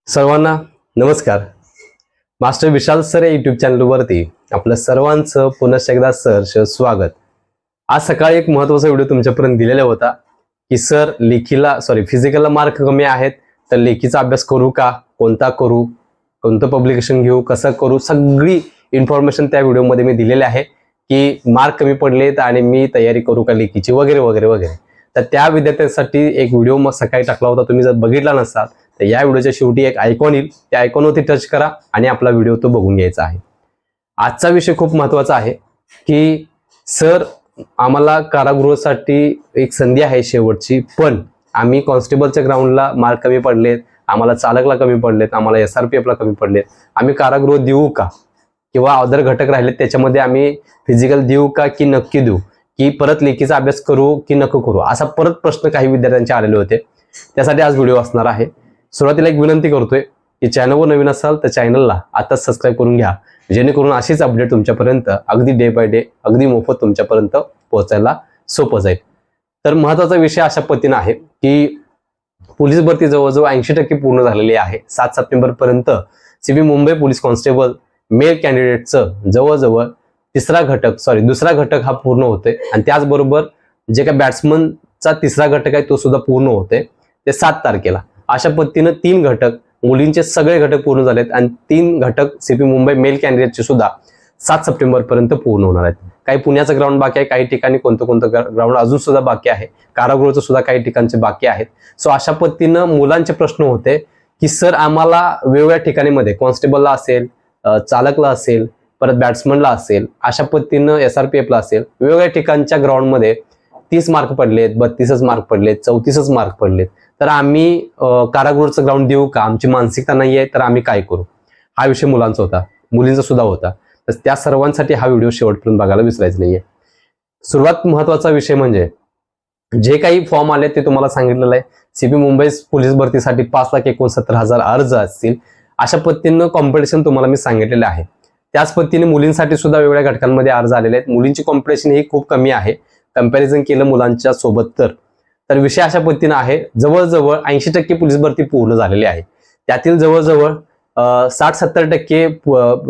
सर्वांना नमस्कार. मास्टर विशाल सर या युट्यूब चॅनलवरती आपलं सर्वांचं पुनश्च एकदा सहर्ष स्वागत. आज सकाळी एक महत्त्वाचा व्हिडिओ तुमच्यापर्यंत दिलेला होता की सर फिजिकलला मार्क कमी आहेत तर लेखीचा अभ्यास करू का, कोणता करू, कोणतं पब्लिकेशन घेऊ, कसं करू, सगळी इन्फॉर्मेशन त्या व्हिडिओमध्ये मी दिलेली आहे की मार्क कमी पडलेत आणि मी तयारी करू का लेखीची वगैरे वगैरे वगैरे. तर त्या विद्यार्थ्यांसाठी एक व्हिडिओ मग सकाळी टाकला होता. तुम्ही जर बघितला नसाल तर या व्हिडिओच्या शेवटी एक आयकॉन येईल, त्या आयकॉनवरती टच करा आणि आपला व्हिडिओ तो बघून घ्यायचा आहे. आजचा विषय खूप महत्त्वाचा आहे की सर आम्हाला कारागृहासाठी एक संधी आहे शेवटची, पण आम्ही कॉन्स्टेबलच्या ग्राउंडला मार्क कमी पडलेत, आम्हाला चालकला कमी पडलेत, आम्हाला SRPFला कमी पडलेत, आम्ही कारागृह देऊ का किंवा अदर घटक राहिलेत त्याच्यामध्ये आम्ही फिजिकल देऊ का की नक्की देऊ, की परत लेखीचा अभ्यास करू की नको करू, असा परत प्रश्न काही विद्यार्थ्यांचे आलेले होते. त्यासाठी आज व्हिडिओ असणार आहे. सुरुवातीला एक विनंती करतोय की चॅनलवर नवीन असाल तर चॅनलला आताच सबस्क्राईब करून घ्या, जेणेकरून अशीच अपडेट तुमच्यापर्यंत अगदी डे बाय डे अगदी मोफत तुमच्यापर्यंत पोहोचायला सोपं जाईल. तर महत्त्वाचा विषय अशा पद्धतीने आहे की पोलीस भरती जवळजवळ 80% पूर्ण झालेली आहे. 7 सप्टेंबरपर्यंत CP Mumbai police constable male कॅन्डिडेटचं जवळजवळ दुसरा घटक हा पूर्ण होतोय आणि त्याचबरोबर जे काही बॅट्समनचा तिसरा घटक आहे तो सुद्धा पूर्ण होतोय ते 7 तारखेला. अशा पद्धतीनं 3 घटक, मुलींचे सगळे घटक पूर्ण झालेत आणि 3 घटक CP मुंबई मेल कॅन्डिडेटचे सुद्धा 7 सप्टेंबरपर्यंत पूर्ण होणार आहेत. काही पुण्याचं ग्राउंड बाकी आहे, काही ठिकाणी कोणतं ग्राउंड अजून सुद्धा बाकी आहे, कारागृहाचं सुद्धा काही ठिकाणचे बाकी आहेत. सो अशा पद्धतीनं मुलांचे प्रश्न होते की सर आम्हाला वेगवेगळ्या ठिकाणीमध्ये कॉन्स्टेबलला असेल, चालकला असेल, परत बॅट्समनला असेल, अशा पद्धतीनं SRPFला असेल, वेगवेगळ्या ठिकाणच्या ग्राउंडमध्ये 30 मार्क पडलेत, 32 मार्क पडलेत, 34 मार्क पडलेत, तर आम्ही कारागृहाचं ग्राउंड देऊ का, आमची मानसिकता नाही आहे तर आम्ही काय करू, हा विषय मुलांचा होता, मुलींचा सुद्धा होता. तर त्या सर्वांसाठी हा व्हिडिओ शेवटपर्यंत बघायला विसरायचं नाहीये. सुरुवात महत्वाचा विषय म्हणजे जे काही फॉर्म आले ते तुम्हाला सांगितलेलं आहे. CP मुंबई पोलीस भरतीसाठी 5,69,000 अर्ज असतील. अशा पद्धतीनं कॉम्पिटिशन तुम्हाला मी सांगितलेलं आहे. त्याच पद्धतीने मुलींसाठी सुद्धा वेगवेगळ्या घटकांमध्ये अर्ज आलेले आहेत. मुलींची कॉम्पिटिशन ही खूप कमी आहे कंपॅरिझन केलं मुलांच्या सोबत. तर विषय अशा पद्धतीने आहे, जवळजवळ 80% पोलीस भरती पूर्ण झालेली आहे. त्यातील जवळजवळ 60-70%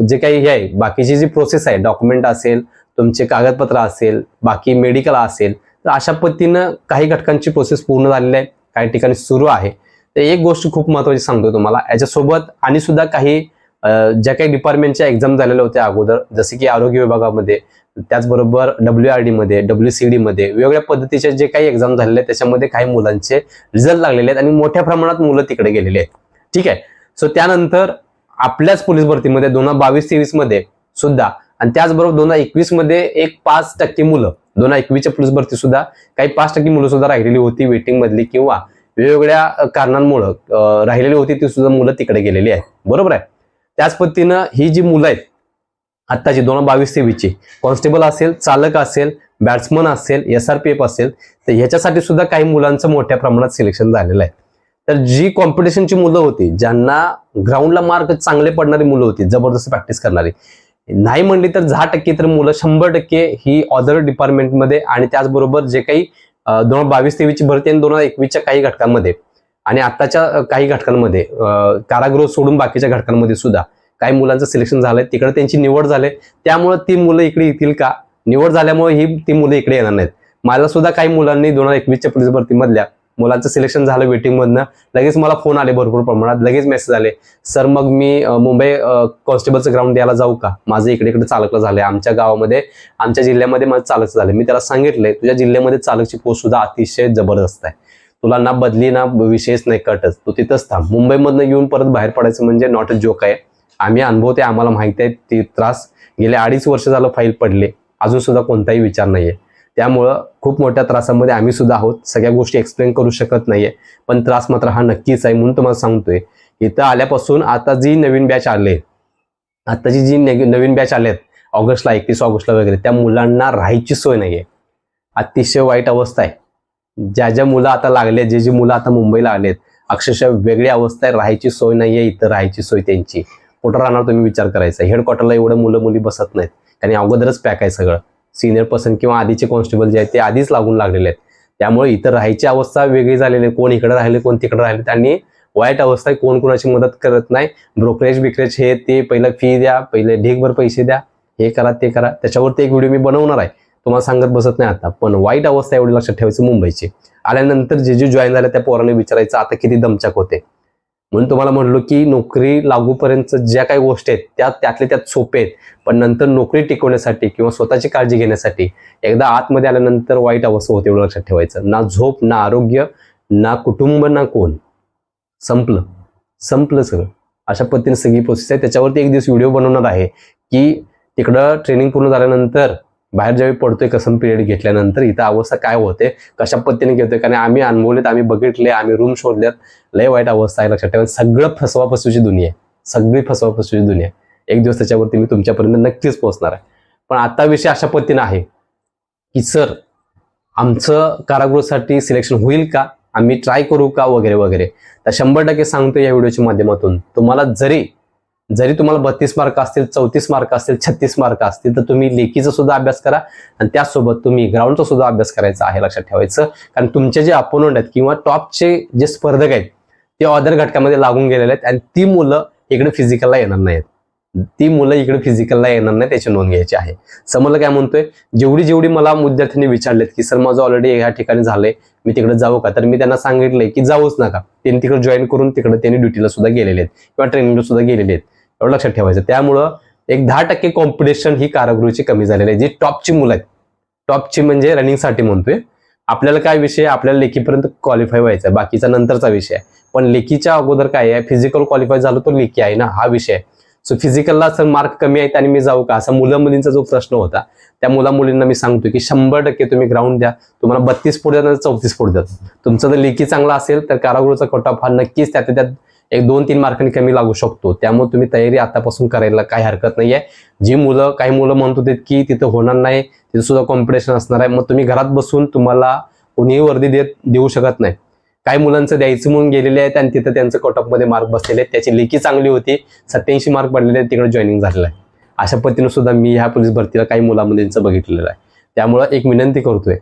जे काही हे आहे, बाकीची जी प्रोसेस आहे, डॉक्युमेंट असेल, तुमचे कागदपत्र असेल, बाकी मेडिकल असेल, तर अशा पद्धतीनं काही घटकांची प्रोसेस पूर्ण झालेली आहे, काही ठिकाणी सुरू आहे. तर एक गोष्ट खूप महत्त्वाची सांगतो तुम्हाला याच्यासोबत, आणि सुद्धा काही ज्या काही डिपार्टमेंटच्या एक्झाम झालेल्या होत्या अगोदर, जसे की आरोग्य विभागामध्ये, त्याचबरोबर WRD मध्ये, WCD मध्ये वेगवेगळ्या पद्धतीचे जे काही एक्झाम झालेले आहेत त्याच्यामध्ये काही मुलांचे रिझल्ट लागलेले आहेत आणि मोठ्या प्रमाणात मुलं तिकडे गेलेली आहेत. ठीक आहे. सो त्यानंतर आपल्याच पोलीस भरतीमध्ये 2022-23 मध्ये सुद्धा, आणि त्याचबरोबर 2021 मध्ये एक 5% मुलं, 2021च्या पोलीस भरती सुद्धा काही 5% मुलं सुद्धा राहिलेली होती वेटिंग मधली, किंवा वेगवेगळ्या कारणांमुळे राहिलेली होती, ती सुद्धा मुलं तिकडे गेलेली आहेत. बरोबर आहे. त्याच पद्धतीनं ही जी मुलं आहेत आत्ताची 2022-23ची, कॉन्स्टेबल असेल, चालक असेल, बॅट्समन असेल, SRPF असेल, तर ह्याच्यासाठी सुद्धा काही मुलांचं मोठ्या प्रमाणात सिलेक्शन झालेलं आहे. तर जी कॉम्पिटिशनची मुलं होती, ज्यांना ग्राउंडला मार्क चांगले पडणारी मुलं होती, जबरदस्त प्रॅक्टिस करणारी, नाही म्हणली तर 10% तर मुलं 100% ही अदर डिपार्टमेंटमध्ये, आणि त्याचबरोबर जे काही 2022-23ची भरती आणि 2021च्या काही घटकांमध्ये आणि आताच्या काही घटकांमध्ये, कारागृह सोडून बाकीच्या घटकांमध्ये सुद्धा काही मुलांचं सिलेक्शन झालंय, तिकडे त्यांची निवड झाली. त्यामुळे ती मुलं इकडे येतील का, निवड झाल्यामुळे ती मुलं इकडे येणार नाहीत. मला सुद्धा काही मुलांनी 2021च्या पोलीस भरतीमधल्या मुलांचं सिलेक्शन झालं वेटिंग मधनं, लगेच मला फोन आले भरपूर प्रमाणात, लगेच मेसेज आले, सर मग मी मुंबई कॉन्स्टेबलचं ग्राउंड द्यायला जाऊ का, माझं इकडे चालकलं झालंय, आमच्या गावामध्ये, आमच्या जिल्ह्यामध्ये माझं चालक झालंय. मी त्याला सांगितलंय तुझ्या जिल्ह्यामध्ये चालकची पोस्ट सुद्धा अतिशय जबरदस्त आहे, तुला ना बदली ना विशेष नाही कटच, तू तिथंच थांब. मुंबईमधनं येऊन परत बाहेर पडायचं म्हणजे नॉट अ जोक आहे. आम्ही अनुभवते, आम्हाला माहिती आहे ते त्रास. गेले 2.5 वर्ष झालं फाईल पडले, अजून सुद्धा कोणताही विचार नाहीये. त्यामुळं खूप मोठ्या त्रासामध्ये आम्ही सुद्धा आहोत. सगळ्या गोष्टी एक्सप्लेन करू शकत नाहीये, पण त्रास मात्र हा नक्कीच आहे. म्हणून तुम्हाला सांगतोय, इथं आल्यापासून आता जी नवीन बॅच आले, आताची जी नवीन बॅच आलेत ऑगस्टला, 31 ऑगस्टला वगैरे, त्या मुलांना राहायची सोय नाहीये. अतिशय वाईट अवस्था आहे. ज्या मुलं आता लागले, जे मुलं आता मुंबईला आलेत, अक्षरशः वेगळी अवस्था आहे. राहायची सोय नाहीये इथं, राहायची सोय त्यांची कुठं राहणार तुम्ही विचार करायचा. हेडक्वार्टरला एवढं मुलं मुली बसत नाहीत, कारण अगोदरच पॅक आहे सगळं. सिनियर पर्सन किंवा आधीचे कॉन्स्टेबल जे आहेत ते आधीच लागून लागलेले आहेत. त्यामुळे इथं राहायची अवस्था वेगळी झालेली आहे. कोण इकडे राहिले, कोण तिकडे राहिले, आणि वाईट अवस्था आहे, कोण कोणाची मदत करत नाही, ब्रोकरेज बिकरेज हे ते, पहिलं फी द्या, पहिले ढीगभर पैसे द्या, हे करा ते करा. त्याच्यावरती एक व्हिडिओ मी बनवणार आहे, तुम्हाला सांगत बसत नाही आता. पण वाईट अवस्था एवढी लक्षात ठेवायचं मुंबईची. आल्यानंतर जे जॉईन झाले त्या पोराने विचारायचं आता किती दमचाक होते. म्हणून तुम्हाला म्हणलो की नोकरी लागूपर्यंत ज्या काही गोष्टी आहेत त्यातले त्यात सोपे आहेत, पण नंतर नोकरी टिकवण्यासाठी किंवा स्वतःची काळजी घेण्यासाठी एकदा आतमध्ये आल्यानंतर वाईट अवस्था होते, एवढं लक्षात ठेवायचं. ना झोप, ना आरोग्य, ना कुटुंब, ना कोण. संपलं सगळं. अशा पद्धतीने सगळी प्रोसेस आहे. त्याच्यावरती एक दिवस व्हिडिओ बनवणार आहे की तिकडं ट्रेनिंग पूर्ण झाल्यानंतर बाहेर ज्यावेळी पडतोय कसम पिरियड घेतल्यानंतर इथं अवस्था काय होते, कशा पद्धतीने घेतोय. कारण आम्ही अनुभवलेत, आम्ही बघितले, आम्ही रूम शोधल्यात. लय वाईट अवस्था आहे, लक्षात ठेवा. सगळं फसवाफसवीची दुनिया आहे, सगळी फसवाफसवीची दुनिया आहे. एक दिवस त्याच्यावरती मी तुमच्यापर्यंत नक्कीच पोहोचणार आहे. पण आता विषय अशा पद्धतीने आहे की सर आमचं कारागृहासाठी सिलेक्शन होईल का, आम्ही ट्राय करू का, वगैरे वगैरे. तर 100% सांगतो या व्हिडिओच्या माध्यमातून. तुम्हाला जरी तुम्हाला 32 मार्क असतील, 34 मार्क असतील, 36 मार्क असतील, तर तुम्ही लेखीचा सुद्धा अभ्यास करा आणि त्यासोबत तुम्ही ग्राउंडचा सुद्धा अभ्यास करायचा आहे, लक्षात ठेवायचं. कारण तुमचे जे अपोनंट आहेत किंवा टॉपचे जे स्पर्धक आहेत ते अदर घटकामध्ये लागून गेलेले आहेत आणि ती मुलं इकडे फिजिकलला येणार नाहीत. त्याची नोंद घ्यायची आहे. समजलं काय म्हणतोय? जेवढी मला विद्यार्थ्यांनी विचारलेत की सर माझं ऑलरेडी ह्या ठिकाणी झालंय, मी तिकडे जाऊ का, तर मी त्यांना सांगितलंय की जाऊच नका. त्यांनी तिकडे जॉईन करून तिकडे त्यांनी ड्युटीला सुद्धा गेलेले आहेत किंवा ट्रेनिंगला सुद्धा गेलेले आहेत, एवढं लक्षात ठेवायचं. त्यामुळं एक 10% कॉम्पिटिशन ही कारागृहाची कमी झालेली आहे. जी टॉपची मुलं आहेत, टॉपची म्हणजे रनिंगसाठी म्हणतोय. आपल्याला काय विषय, आपल्याला लेखीपर्यंत क्वालिफाय व्हायचं आहे, बाकीचा नंतरचा विषय आहे. पण लेखीच्या अगोदर काय आहे, फिजिकल क्वालिफाय झालं तर लेखी आहे ना, हा विषय आहे. सो फिजिकलला सर मार्क कमी आहेत आणि मी जाऊ का, असा मुलं मुलींचा जो प्रश्न होता, त्या मुलींना मी सांगतो की 100% तुम्ही ग्राउंड द्या. तुम्हाला 32 फूट द्या, 34 फूट द्या. तुमचं जर लेखी चांगला असेल तर कारागृहाचा कट ऑफ हा नक्कीच त्यात एक 2-3 मार्कांनी कमी लागू शकतो. त्यामुळे तुम्ही तयारी आतापासून करायला काही हरकत नाहीये. काही मुलं म्हणत होते की तिथं होणार नाही, तिथं सुद्धा कॉम्पिटिशन असणार आहे, मग तुम्ही घरात बसून तुम्हाला कोणीही वर्दी देऊ शकत नाही. काही मुलांचं द्यायचं म्हणून गेलेले आहेत आणि तिथं त्यांचं कट ऑफ मध्ये मार्क बसलेले आहेत, त्याची लेखी चांगली होती, 87 मार्क पडलेले आहेत, तिकडे जॉईनिंग झालेलं आहे. अशा पद्धतीने सुद्धा मी ह्या पोलीस भरतीला काही मुलांचं बघितलेलं आहे. त्यामुळं एक विनंती करतोय,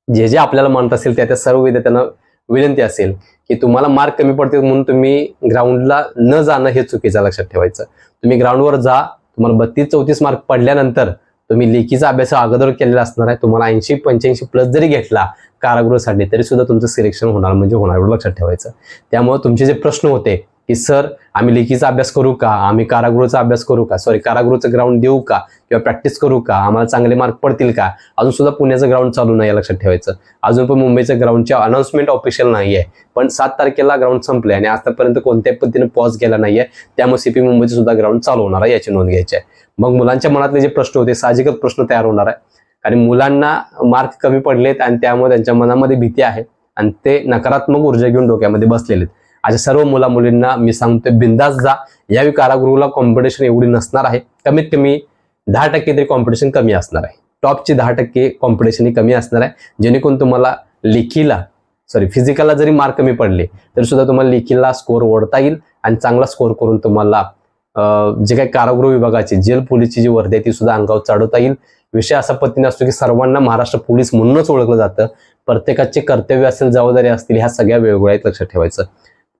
जे आपल्याला म्हणत असेल त्या सर्व विद्यार्थ्यांना विनंती असेल की तुम्हाला मार्क कमी पडतील म्हणून तुम्ही ग्राउंडला न जाणं हे चुकीचं, लक्षात ठेवायचं. तुम्ही ग्राउंडवर जा, तुम्हाला 32-34 मार्क पडल्यानंतर तुम्ही लेखीचा अभ्यास अगोदर केलेला असणार आहे. तुम्हाला 80-85 प्लस जरी घेतला कारागृहासाठी तरी सुद्धा तुमचं सिलेक्शन होणार म्हणजे होणार, एवढं लक्षात ठेवायचं. त्यामुळे तुमचे जे प्रश्न होते की सर आम्ही लेखीचा अभ्यास करू का, आम्ही कारागृहाचा अभ्यास करू का, कारागृहाचं ग्राउंड देऊ का किंवा प्रॅक्टिस करू का, आम्हाला चांगले मार्क पडतील का, अजून सुद्धा पुण्याचं ग्राउंड चालू नाही, लक्षात ठेवायचं. अजून पण मुंबईचं ग्राउंडच्या अनाउन्समेंट ऑफिशियल नाही आहे, पण 7 तारखेला ग्राउंड संपले आणि आतापर्यंत कोणत्याही पद्धतीने पॉज केला नाहीये. त्यामुळे सीपी मुंबईचं सुद्धा ग्राउंड चालू होणार आहे, याची नोंद घ्यायची आहे. मग मुलांच्या मनातले जे प्रश्न होते साहजिकच प्रश्न तयार होणार आहे, कारण मुलांना मार्क कमी पडलेत आणि त्यामुळे त्यांच्या मनामध्ये भीती आहे आणि ते नकारात्मक ऊर्जा घेऊन डोक्यामध्ये बसलेले. अशा सर्व मुलींना मी सांगतोय बिंदास जा. यावेळी कारागृहाला कॉम्पिटिशन एवढी नसणार आहे, कमीत कमी 10% तरी कॉम्पिटिशन कमी असणार आहे. टॉपची 10% कॉम्पिटिशन ही कमी असणार आहे, जेणेकरून तुम्हाला फिजिकलला जरी मार्क कमी पडले तरी सुद्धा तुम्हाला लेखीला स्कोर ओढता येईल आणि चांगला स्कोर करून तुम्हाला जे काही कारागृह विभागाची जेल पोलीसची जी वर्दी आहे ती सुद्धा अंगावर चढवता येईल. विषय असा पद्धतीने असतो की सर्वांना महाराष्ट्र पोलीस म्हणूनच ओळखलं जातं. प्रत्येकाचे कर्तव्य असेल, जबाबदारी असतील, ह्या सगळ्या वेगवेगळ्या आहेत, लक्षात ठेवायचं.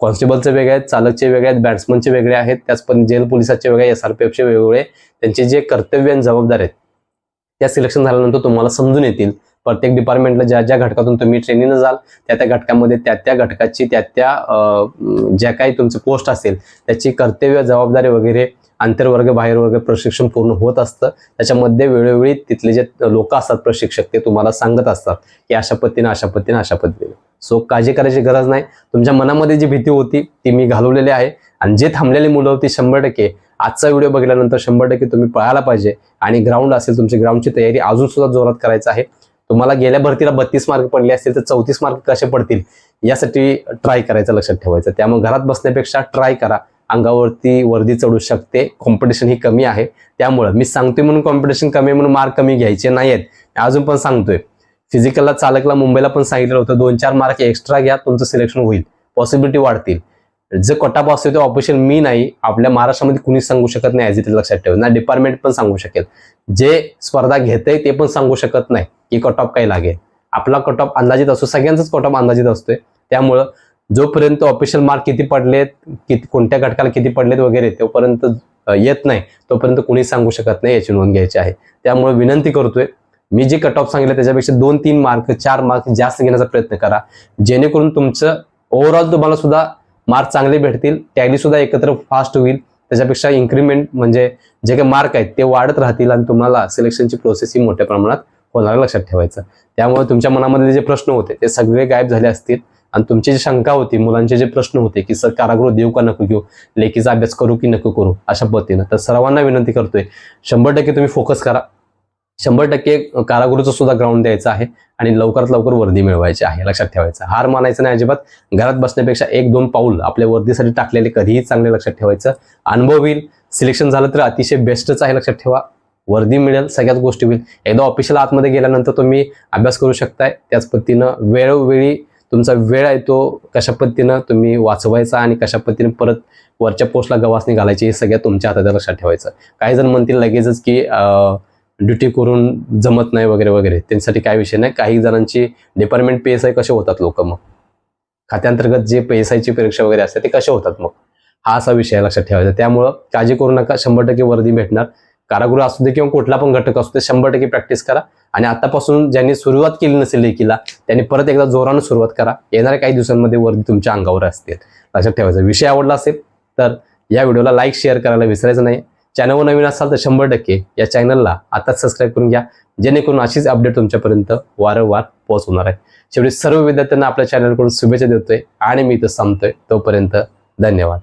कॉन्स्टेबलचे वेगळे आहेत, चालकचे वेगळे आहेत, बॅट्समनचे वेगळे आहेत, त्याचप्रमाणे जेल पोलिसाचे वेगळे, SRPFचे वेगवेगळे. त्यांचे जे कर्तव्य आणि जबाबदारी आहेत त्या सिलेक्शन झाल्यानंतर तुम्हाला समजून येतील. प्रत्येक डिपार्टमेंटला ज्या घटकातून तुम्ही ट्रेनिंगला जाल त्या घटकामध्ये त्या घटकाची ज्या काही तुमचं पोस्ट असेल त्याची कर्तव्य, जबाबदारी वगैरे आंतरवर्ग बाहेरवर्ग प्रशिक्षण पूर्ण होत असतं. त्याच्यामध्ये वेळोवेळी तिथले जे लोक असतात प्रशिक्षक ते तुम्हाला सांगत असतात की अशा पद्धतीने. सो काळजी करायची गरज नाही. तुमच्या मनामध्ये जी भीती होती ती मी घालवलेली आहे आणि जे थांबलेली मुलं होती 100% आजचा व्हिडिओ बघितल्यानंतर 100% तुम्ही पळायला पाहिजे आणि ग्राउंड असेल तुमची ग्राउंडची तयारी अजून सुद्धा जोरात करायचं आहे. तुम्हाला गेल्या भरतीला 32 मार्क पडले असतील तर 34 मार्क कसे पडतील यासाठी ट्राय करायचं, लक्षात ठेवायचं. त्यामुळे घरात बसण्यापेक्षा ट्राय करा. अंगावरती वर्दी चढू शकते, कॉम्पिटिशन ही कमी आहे. त्यामुळे मी सांगतोय म्हणून कॉम्पिटिशन कमी आहे म्हणून मार्क कमी घ्यायचे नाहीत. अजून पण सांगतोय, फिजिकलला चालकला मुंबईला पण सांगितलं होतं 2-4 मार्क एक्स्ट्रा घ्या, तुमचं सिलेक्शन होईल, पॉसिबिलिटी वाढतील. जे कटाप असतो ते ऑफिशियल मी नाही, आपल्या महाराष्ट्रामध्ये कुणीच सांगू शकत नाही, ॲज इट इज, लक्षात ठेवा. ना डिपार्टमेंट पण सांगू शकेल, जे स्पर्धा घेतंय ते पण सांगू शकत नाही की कट ऑफ काय लागेल. आपला कट ऑफ अंदाजित असतो, सगळ्यांचाच कट ऑफ अंदाजित असतोय. त्यामुळं जोपर्यंत ऑफिशियल मार्क किती पडलेत, किती कोणत्या घटकाला किती पडलेत वगैरे तोपर्यंत येत नाही, तोपर्यंत कोणी सांगू शकत नाही, याची नोंद घ्यायची आहे. त्यामुळे विनंती करतोय, मी जे कट ऑफ सांगितलं त्याच्यापेक्षा 2-3 मार्क 4 मार्क जास्त घेण्याचा प्रयत्न करा, जेणेकरून तुमचं ओव्हरऑल तुम्हाला सुद्धा मार्क चांगले भेटतील, टॅली सुद्धा एकत्र फास्ट होईल, त्याच्यापेक्षा इन्क्रीमेंट म्हणजे जे काही मार्क आहेत ते वाढत राहतील आणि तुम्हाला सिलेक्शनची प्रोसेस ही मोठ्या प्रमाणात होणार, लक्षात ठेवायचं. त्यामुळे तुमच्या मनामध्ये जे प्रश्न होते ते सगळे गायब झाले असतील आणि तुमची जी शंका होती, मुलांचे जे प्रश्न होते की सर कारागृह देऊ का नको घेऊ, लेखीचा अभ्यास करू की नको करू, अशा पद्धतीनं, तर सर्वांना विनंती करतोय 100% तुम्ही फोकस करा. 100% कारागृहाचं सुद्धा ग्राउंड द्यायचं आहे आणि लवकरात लवकर वर्दी मिळवायची आहे, लक्षात ठेवायचं. हार मानायचं नाही अजिबात. घरात बसण्यापेक्षा 1-2 पाऊल आपल्या वर्दीसाठी टाकलेले कधीही चांगले, लक्षात ठेवायचं. अनुभव येईल, सिलेक्शन झालं तर अतिशय बेस्टच आहे, लक्षात ठेवा. वर्दी मिळेल, सगळ्याच गोष्टी होईल. एकदा ऑफिशियल आतमध्ये गेल्यानंतर तुम्ही अभ्यास करू शकताय. त्याच पद्धतीनं वेळोवेळी तुमचा वेळ आहे तो कशा पद्धतीनं तुम्ही वाचवायचा आणि कशा पद्धतीने परत वरच्या पोस्टला गवासणी घालायची, हे सगळ्या तुमच्या हातात, लक्षात ठेवायचं. काही जण म्हणतील लगेचच की ड्युटी करून जमत नाही वगैरे वगैरे, त्यांच्यासाठी काय विषय नाही. काही जणांची डिपार्टमेंट PSI कसे होतात लोक, मग खात्यांतर्गत जे PSIची परीक्षा वगैरे असते ते कसे होतात, मग हा असा विषय लक्षात ठेवायचा. त्यामुळं काळजी करू नका, 100% वर्दी भेटणार. कारागृह असू दे किंवा कुठला पण घटक असू दे, 100% प्रॅक्टिस करा. आणि आतापासून ज्यांनी सुरुवात केली नसेल लेखीला, त्यांनी परत एकदा जोरानं सुरुवात करा. येणाऱ्या काही दिवसांमध्ये वर्दी तुमच्या अंगावर असतील, लक्षात ठेवायचं. विषय आवडला असेल तर या व्हिडिओला लाईक शेअर करायला विसरायचं नाही. चॅनलवर नवीन असाल तर 100% या चॅनलला आताच सबस्क्राईब करून घ्या, जेणेकरून अशीच अपडेट तुमच्यापर्यंत वारंवार पोहोचवणार आहे. शेवटी सर्व विद्यार्थ्यांना आपल्या चॅनलकडून शुभेच्छा देतोय आणि मी इथं थांबतोय. तोपर्यंत धन्यवाद.